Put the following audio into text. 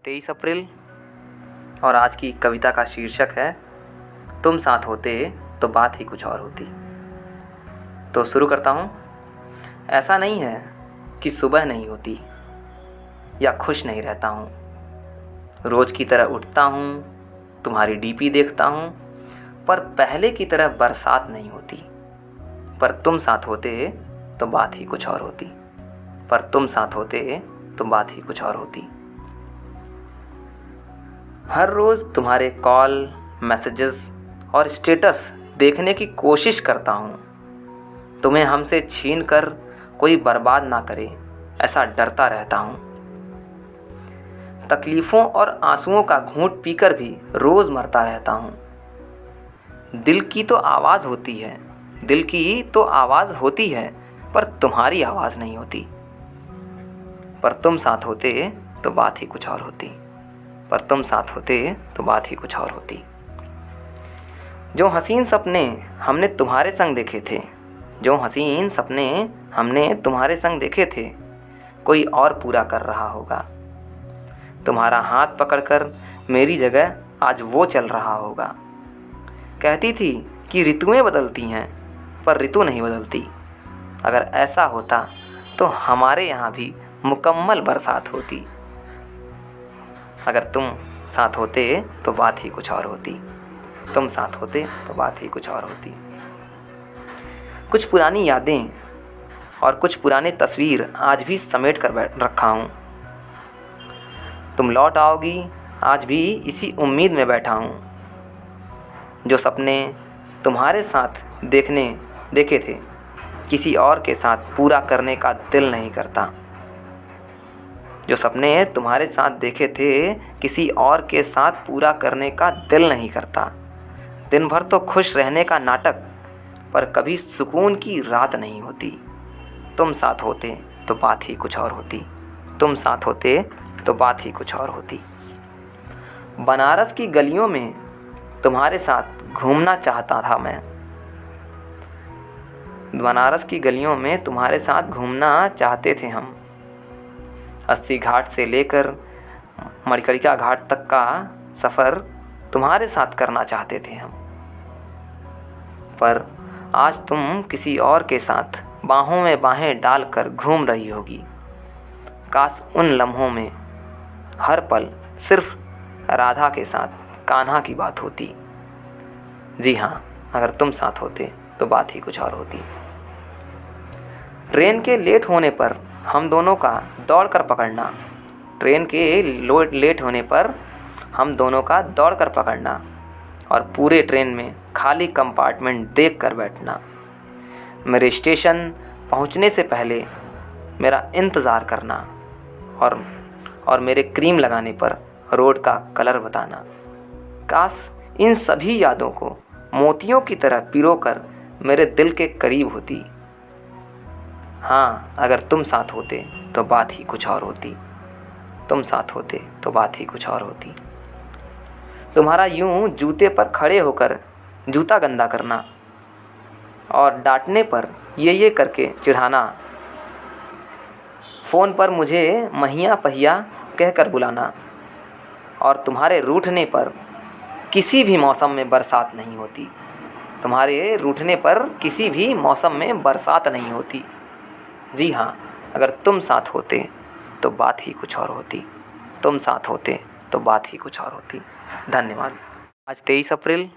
23 अप्रैल और आज की कविता का शीर्षक है तुम साथ होते तो बात ही कुछ और होती। तो शुरू करता हूँ। ऐसा नहीं है कि सुबह नहीं होती या खुश नहीं रहता हूँ। रोज़ की तरह उठता हूँ, तुम्हारी डीपी देखता हूँ, पर पहले की तरह बरसात नहीं होती। पर तुम साथ होते तो बात ही कुछ और होती। पर तुम साथ होते तो बात ही कुछ और होती। हर रोज़ तुम्हारे कॉल, मैसेजेस और स्टेटस देखने की कोशिश करता हूँ। तुम्हें हमसे छीन कर कोई बर्बाद ना करे, ऐसा डरता रहता हूँ। तकलीफ़ों और आंसुओं का घूंट पीकर भी रोज़ मरता रहता हूँ। दिल की तो आवाज़ होती है, दिल की तो आवाज़ होती है, पर तुम्हारी आवाज़ नहीं होती। पर तुम साथ होते तो बात ही कुछ और होती। पर तुम साथ होते तो बात ही कुछ और होती। जो हसीन सपने हमने तुम्हारे संग देखे थे, जो हसीन सपने हमने तुम्हारे संग देखे थे, कोई और पूरा कर रहा होगा। तुम्हारा हाथ पकड़कर मेरी जगह आज वो चल रहा होगा। कहती थी कि ऋतुएं बदलती हैं, पर ऋतु नहीं बदलती। अगर ऐसा होता तो हमारे यहाँ भी मुकम्मल बरसात होती। अगर तुम साथ होते तो बात ही कुछ और होती। तुम साथ होते तो बात ही कुछ और होती। कुछ पुरानी यादें और कुछ पुराने तस्वीर आज भी समेट कर रखा हूँ। तुम लौट आओगी, आज भी इसी उम्मीद में बैठा हूँ। जो सपने तुम्हारे साथ देखे थे, किसी और के साथ पूरा करने का दिल नहीं करता। जो सपने तुम्हारे साथ देखे थे, किसी और के साथ पूरा करने का दिल नहीं करता। दिन भर तो खुश रहने का नाटक, पर कभी सुकून की रात नहीं होती। तुम साथ होते तो बात ही कुछ और होती। तुम साथ होते तो बात ही कुछ और होती। बनारस की गलियों में तुम्हारे साथ घूमना चाहता था मैं। बनारस की गलियों में तुम्हारे साथ घूमना चाहते थे हम। 80 घाट से लेकर मणिकर्णिका घाट तक का सफ़र तुम्हारे साथ करना चाहते थे हम। पर आज तुम किसी और के साथ बाहों में बाहें डालकर घूम रही होगी। काश उन लम्हों में हर पल सिर्फ राधा के साथ कान्हा की बात होती। जी हाँ, अगर तुम साथ होते तो बात ही कुछ और होती। ट्रेन के लेट होने पर हम दोनों का दौड़ कर पकड़ना। ट्रेन के लेट होने पर हम दोनों का दौड़ कर पकड़ना और पूरे ट्रेन में खाली कंपार्टमेंट देख कर बैठना। मेरे स्टेशन पहुंचने से पहले मेरा इंतज़ार करना और मेरे क्रीम लगाने पर रोड का कलर बताना। काश इन सभी यादों को मोतियों की तरह पिरोकर मेरे दिल के करीब होती। हाँ, अगर तुम साथ होते तो बात ही कुछ और होती। तुम साथ होते तो बात ही कुछ और होती। तुम्हारा यूं जूते पर खड़े होकर जूता गंदा करना और डांटने पर ये करके चिढ़ाना। फ़ोन पर मुझे महिया पहिया कहकर बुलाना और तुम्हारे रूठने पर किसी भी मौसम में बरसात नहीं होती। तुम्हारे रूठने पर किसी भी मौसम में बरसात नहीं होती। जी हाँ, अगर तुम साथ होते तो बात ही कुछ और होती। तुम साथ होते तो बात ही कुछ और होती। धन्यवाद। आज 23 अप्रैल